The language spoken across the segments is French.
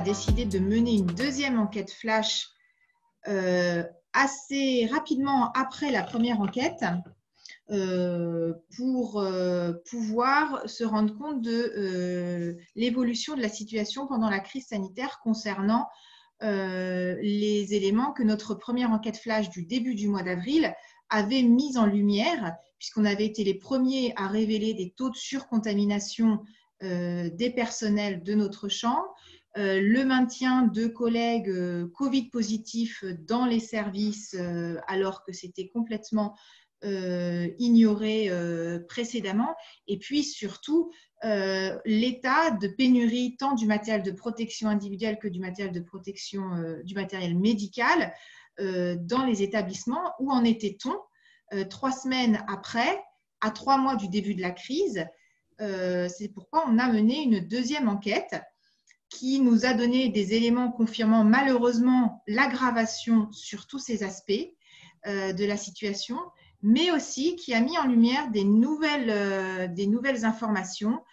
décidé de mener une deuxième enquête flash assez rapidement après la première enquête pour pouvoir se rendre compte de l'évolution de la situation pendant la crise sanitaire concernant les éléments que notre première enquête flash du début du mois d'avril avait mis en lumière, puisqu'on avait été les premiers à révéler des taux de surcontamination des personnels de notre champ, le maintien de collègues Covid positifs dans les services alors que c'était complètement ignoré précédemment, et puis surtout l'état de pénurie tant du matériel de protection individuelle que du matériel de protection du matériel médical dans les établissements. Où en était-on 3 semaines après, à 3 mois du début de la crise? C'est pourquoi on a mené une deuxième enquête qui nous a donné des éléments confirmant malheureusement l'aggravation sur tous ces aspects de la situation, mais aussi qui a mis en lumière des nouvelles informations,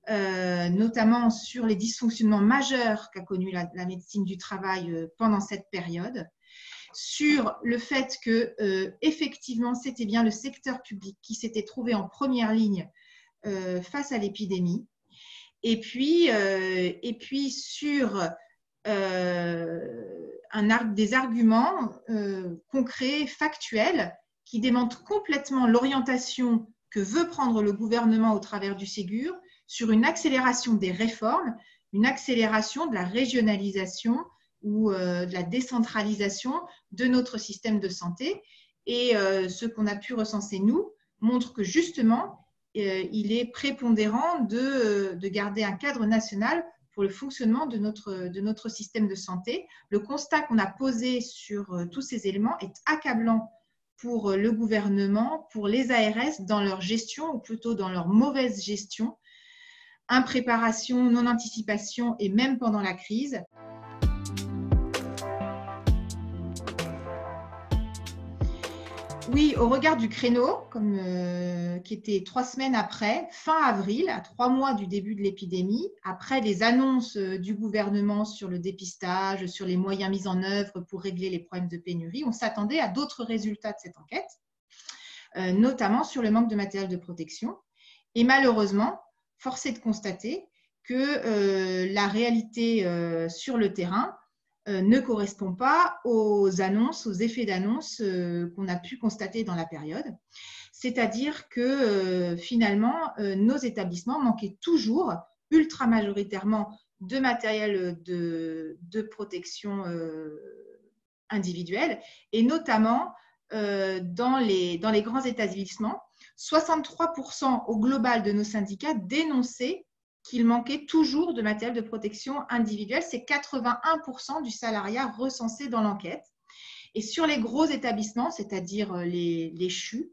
notamment sur les dysfonctionnements majeurs qu'a connus la médecine du travail pendant cette période, sur le fait que effectivement c'était bien le secteur public qui s'était trouvé en première ligne face à l'épidémie, et puis sur des arguments concrets, factuels, qui démontrent complètement l'orientation que veut prendre le gouvernement au travers du Ségur sur une accélération des réformes, une accélération de la régionalisation ou de la décentralisation de notre système de santé. Et ce qu'on a pu recenser, nous, montre que justement, il est prépondérant de garder un cadre national pour le fonctionnement de notre système de santé. Le constat qu'on a posé sur tous ces éléments est accablant pour le gouvernement, pour les ARS dans leur gestion, ou plutôt dans leur mauvaise gestion, impréparation, non-anticipation et même pendant la crise. Oui, au regard du créneau, qui était 3 semaines après, fin avril, à 3 mois du début de l'épidémie, après les annonces du gouvernement sur le dépistage, sur les moyens mis en œuvre pour régler les problèmes de pénurie, on s'attendait à d'autres résultats de cette enquête, notamment sur le manque de matériel de protection. Et malheureusement, force est de constater que la réalité sur le terrain ne correspond pas aux annonces, aux effets d'annonce qu'on a pu constater dans la période. C'est-à-dire que finalement, nos établissements manquaient toujours, ultra majoritairement, de matériel de protection individuelle, et notamment dans les grands établissements. 63% au global de nos syndicats dénonçaient qu'il manquait toujours de matériel de protection individuelle. C'est 81% du salariat recensé dans l'enquête. Et sur les gros établissements, c'est-à-dire les CHU,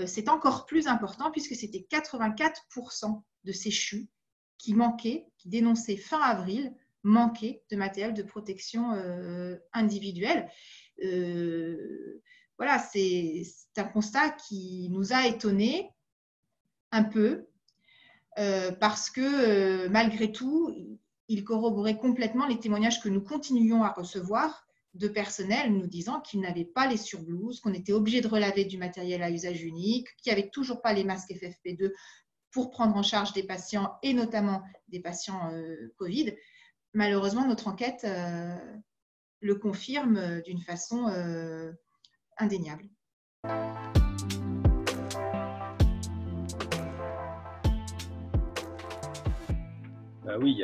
c'est encore plus important, puisque c'était 84% de ces CHU qui dénonçaient fin avril, manquaient de matériel de protection individuelle. Voilà, c'est un constat qui nous a étonnés un peu, parce que malgré tout, il corroborait complètement les témoignages que nous continuions à recevoir de personnel nous disant qu'ils n'avaient pas les surblouses, qu'on était obligé de relaver du matériel à usage unique, qu'il n'y avait toujours pas les masques FFP2 pour prendre en charge des patients, et notamment des patients Covid. Malheureusement, notre enquête le confirme d'une façon indéniable. Ben oui,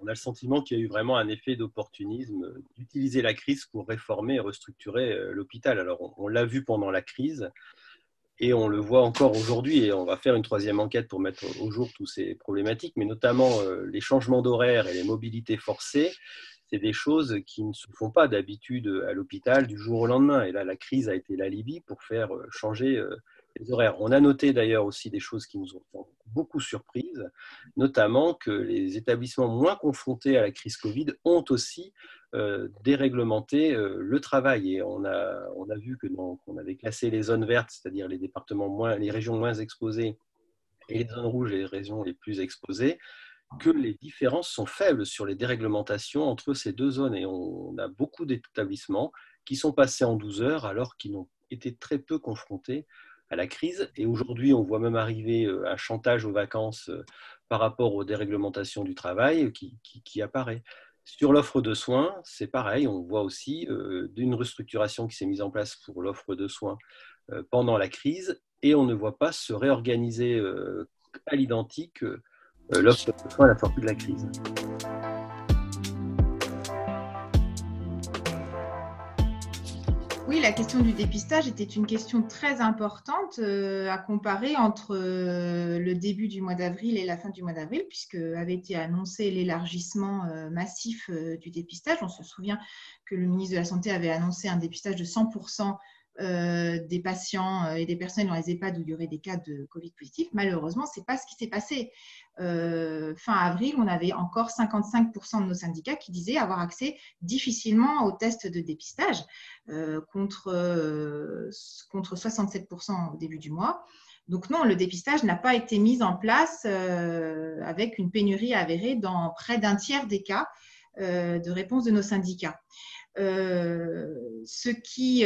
on a le sentiment qu'il y a eu vraiment un effet d'opportunisme d'utiliser la crise pour réformer et restructurer l'hôpital. Alors, on l'a vu pendant la crise et on le voit encore aujourd'hui, et on va faire une 3e enquête pour mettre au jour toutes ces problématiques, mais notamment les changements d'horaire et les mobilités forcées. C'est des choses qui ne se font pas d'habitude à l'hôpital du jour au lendemain. Et là, la crise a été l'alibi pour faire changer les horaires. On a noté d'ailleurs aussi des choses qui nous ont beaucoup surprises, notamment que les établissements moins confrontés à la crise Covid ont aussi déréglementé le travail. Et on a vu qu'on avait classé les zones vertes, c'est-à-dire les régions moins exposées, et les zones rouges, les régions les plus exposées. que les différences sont faibles sur les déréglementations entre ces deux zones. Et on a beaucoup d'établissements qui sont passés en 12 heures alors qu'ils n'ont été très peu confrontés à la crise. Et aujourd'hui, on voit même arriver un chantage aux vacances par rapport aux déréglementations du travail qui apparaît. Sur l'offre de soins, c'est pareil. On voit aussi une restructuration qui s'est mise en place pour l'offre de soins pendant la crise et on ne voit pas se réorganiser à l'identique l'offre de soins à la sortie de la crise. Oui, la question du dépistage était une question très importante à comparer entre le début du mois d'avril et la fin du mois d'avril, puisque avait été annoncé l'élargissement massif du dépistage. On se souvient que le ministre de la Santé avait annoncé un dépistage de 100% des patients et des personnes dans les EHPAD où il y aurait des cas de Covid positifs. Malheureusement, ce n'est pas ce qui s'est passé. Fin avril, on avait encore 55% de nos syndicats qui disaient avoir accès difficilement aux tests de dépistage, contre 67% au début du mois. Donc non, le dépistage n'a pas été mis en place avec une pénurie avérée dans près d'un tiers des cas de réponse de nos syndicats. Ce qui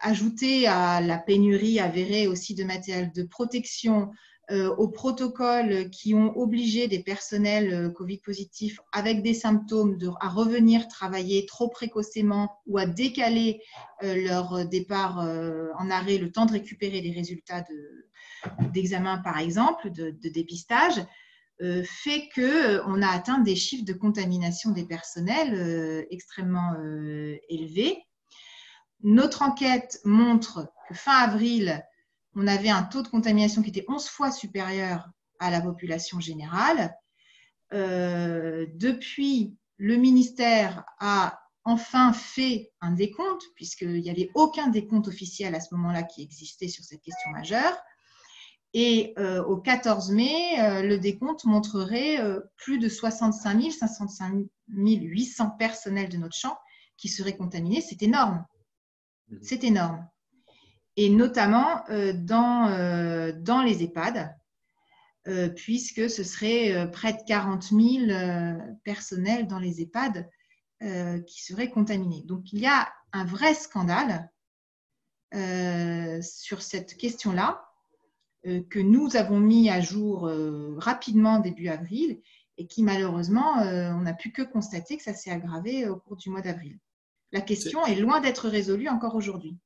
ajouté à la pénurie avérée aussi de matériel de protection, aux protocoles qui ont obligé des personnels Covid positifs avec des symptômes à revenir travailler trop précocement ou à décaler leur départ en arrêt, le temps de récupérer les résultats d'examen, par exemple, de dépistage, fait qu'on a atteint des chiffres de contamination des personnels extrêmement élevés. Notre enquête montre que fin avril, on avait un taux de contamination qui était 11 fois supérieur à la population générale. Depuis, le ministère a enfin fait un décompte, puisqu'il n'y avait aucun décompte officiel à ce moment-là qui existait sur cette question majeure. Et au 14 mai, le décompte montrerait plus de 65 800 personnels de notre champ qui seraient contaminés. C'est énorme. C'est énorme. Et notamment dans les EHPAD, puisque ce serait près de 40 000 personnels dans les EHPAD qui seraient contaminés. Donc, il y a un vrai scandale sur cette question-là que nous avons mis à jour rapidement début avril et qui, malheureusement, on n'a pu que constater que ça s'est aggravé au cours du mois d'avril. La question est loin d'être résolue encore aujourd'hui.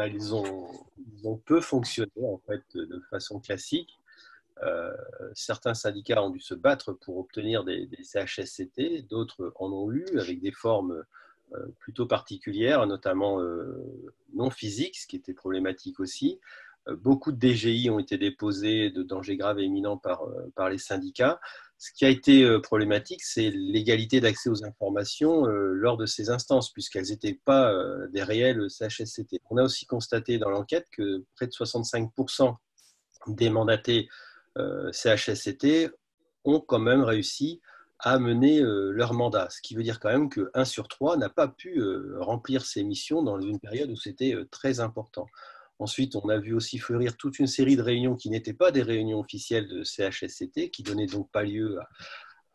Ils ont peu fonctionné en fait de façon classique. Certains syndicats ont dû se battre pour obtenir des CHSCT, d'autres en ont eu avec des formes plutôt particulières, notamment non physiques, ce qui était problématique aussi. Beaucoup de DGI ont été déposés de dangers graves et imminents par les syndicats. Ce qui a été problématique, c'est l'égalité d'accès aux informations lors de ces instances, puisqu'elles n'étaient pas des réels CHSCT. On a aussi constaté dans l'enquête que près de 65% des mandatés CHSCT ont quand même réussi à mener leur mandat, ce qui veut dire quand même que 1 sur 3 n'a pas pu remplir ses missions dans une période où c'était très important. Ensuite, on a vu aussi fleurir toute une série de réunions qui n'étaient pas des réunions officielles de CHSCT, qui donnaient donc pas lieu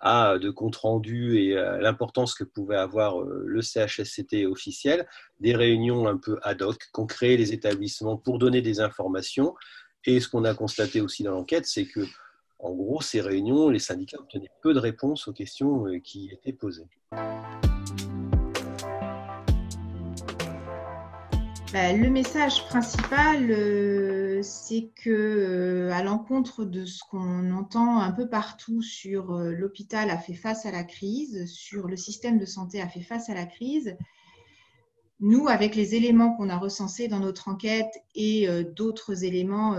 à de comptes rendus et à l'importance que pouvait avoir le CHSCT officiel, des réunions un peu ad hoc qu'ont créé les établissements pour donner des informations. Et ce qu'on a constaté aussi dans l'enquête, c'est que, en gros, ces réunions, les syndicats obtenaient peu de réponses aux questions qui étaient posées. Le message principal, c'est que, à l'encontre de ce qu'on entend un peu partout sur l'hôpital a fait face à la crise, sur le système de santé a fait face à la crise, nous, avec les éléments qu'on a recensés dans notre enquête et d'autres éléments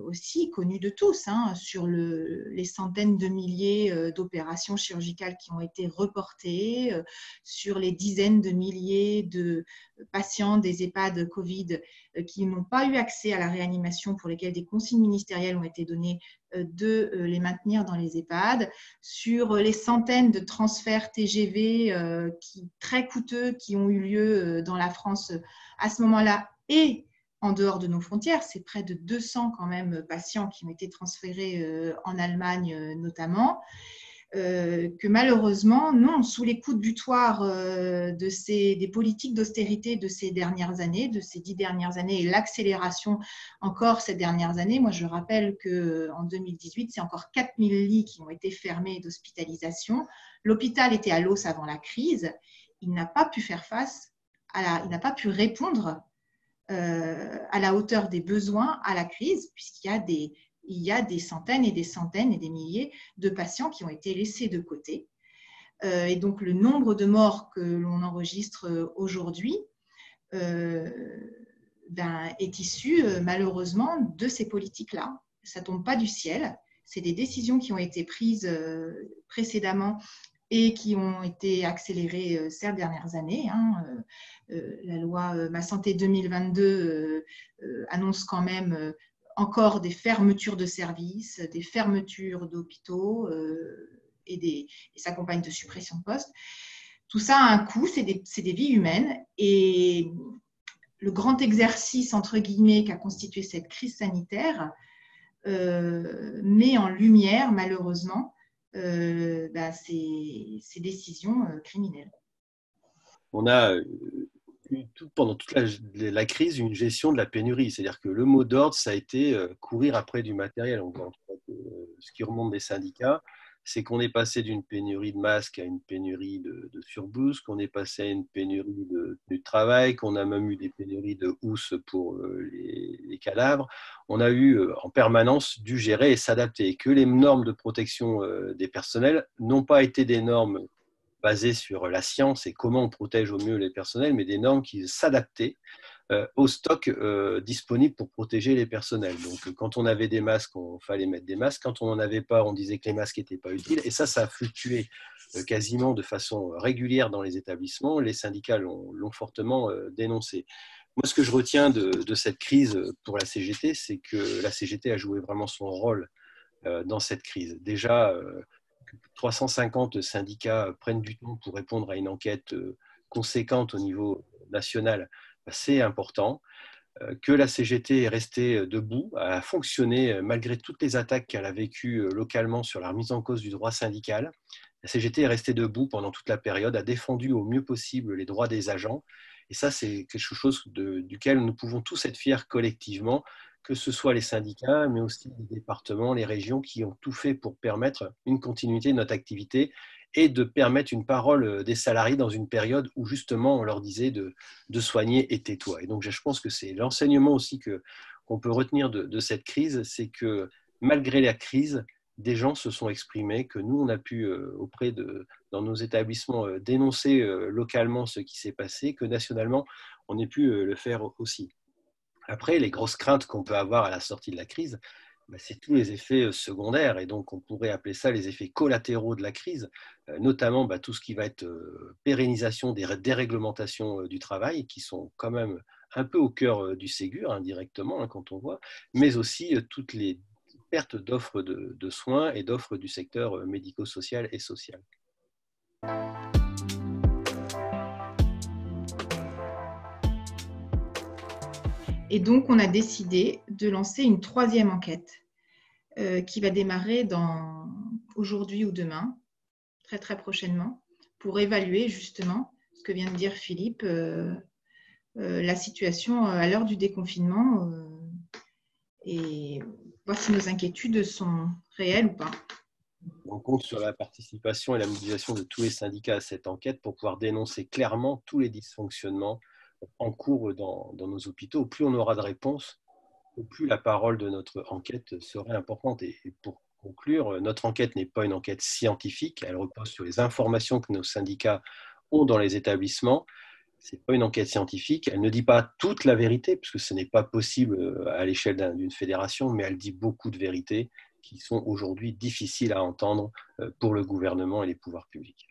aussi connus de tous, sur les centaines de milliers d'opérations chirurgicales qui ont été reportées, sur les dizaines de milliers de patients des EHPAD Covid qui n'ont pas eu accès à la réanimation, pour lesquels des consignes ministérielles ont été données de les maintenir dans les EHPAD, sur les centaines de transferts TGV très coûteux qui ont eu lieu dans la France à ce moment-là et en dehors de nos frontières. C'est près de 200 quand même patients qui ont été transférés en Allemagne notamment. Que malheureusement, non, sous les coups de butoir des politiques d'austérité de ces dernières années, de ces 10 dernières années, et l'accélération encore ces dernières années. Moi, je rappelle qu'en 2018, c'est encore 4000 lits qui ont été fermés d'hospitalisation. L'hôpital était à l'os avant la crise. Il n'a pas pu faire face, il n'a pas pu répondre à la hauteur des besoins à la crise, puisqu'il y a des centaines et des milliers de patients qui ont été laissés de côté. Et donc, le nombre de morts que l'on enregistre aujourd'hui est issu, malheureusement, de ces politiques-là. Ça ne tombe pas du ciel. C'est des décisions qui ont été prises précédemment et qui ont été accélérées ces dernières années. La loi Ma Santé 2022 annonce quand même encore des fermetures de services, des fermetures d'hôpitaux et s'accompagne de suppression de postes. Tout ça a un coût, c'est des vies humaines. Et le grand exercice, entre guillemets, qu'a constitué cette crise sanitaire met en lumière, malheureusement, ces décisions criminelles. On a pendant toute la crise une gestion de la pénurie, c'est-à-dire que le mot d'ordre, ça a été courir après du matériel. Ce qui remonte des syndicats, c'est qu'on est passé d'une pénurie de masques à une pénurie de surblouses, qu'on est passé à une pénurie de travail, qu'on a même eu des pénuries de housses pour les cadavres. On a eu en permanence dû gérer et s'adapter, et que les normes de protection des personnels n'ont pas été des normes basées sur la science et comment on protège au mieux les personnels, mais des normes qui s'adaptaient au stock disponible pour protéger les personnels. Donc, quand on avait des masques, il fallait mettre des masques. Quand on n'en avait pas, on disait que les masques n'étaient pas utiles. Et ça a fluctué quasiment de façon régulière dans les établissements. Les syndicats l'ont fortement dénoncé. Moi, ce que je retiens de cette crise pour la CGT, c'est que la CGT a joué vraiment son rôle dans cette crise. Déjà, 350 syndicats prennent du temps pour répondre à une enquête conséquente au niveau national, c'est important. Que la CGT est restée debout, a fonctionné malgré toutes les attaques qu'elle a vécues localement sur la remise en cause du droit syndical. La CGT est restée debout pendant toute la période, a défendu au mieux possible les droits des agents. Et ça, c'est quelque chose duquel nous pouvons tous être fiers collectivement, que ce soit les syndicats, mais aussi les départements, les régions qui ont tout fait pour permettre une continuité de notre activité et de permettre une parole des salariés dans une période où justement on leur disait de soigner et tais-toi. Et donc je pense que c'est l'enseignement aussi qu'on peut retenir de cette crise, c'est que malgré la crise, des gens se sont exprimés, que nous on a pu dans nos établissements dénoncer localement ce qui s'est passé, que nationalement on ait pu le faire aussi. Après, les grosses craintes qu'on peut avoir à la sortie de la crise, c'est tous les effets secondaires, et donc on pourrait appeler ça les effets collatéraux de la crise, notamment tout ce qui va être pérennisation des déréglementations du travail, qui sont quand même un peu au cœur du Ségur, indirectement, quand on voit, mais aussi toutes les pertes d'offres de soins et d'offres du secteur médico-social et social. Et donc, on a décidé de lancer une troisième enquête qui va démarrer aujourd'hui ou demain, très très prochainement, pour évaluer justement ce que vient de dire Philippe, la situation à l'heure du déconfinement et voir si nos inquiétudes sont réelles ou pas. On compte sur la participation et la mobilisation de tous les syndicats à cette enquête pour pouvoir dénoncer clairement tous les dysfonctionnements en cours dans nos hôpitaux. Plus on aura de réponses, plus la parole de notre enquête serait importante. Et pour conclure, notre enquête n'est pas une enquête scientifique, elle repose sur les informations que nos syndicats ont dans les établissements. Ce n'est pas une enquête scientifique, elle ne dit pas toute la vérité, puisque ce n'est pas possible à l'échelle d'une fédération, mais elle dit beaucoup de vérités qui sont aujourd'hui difficiles à entendre pour le gouvernement et les pouvoirs publics.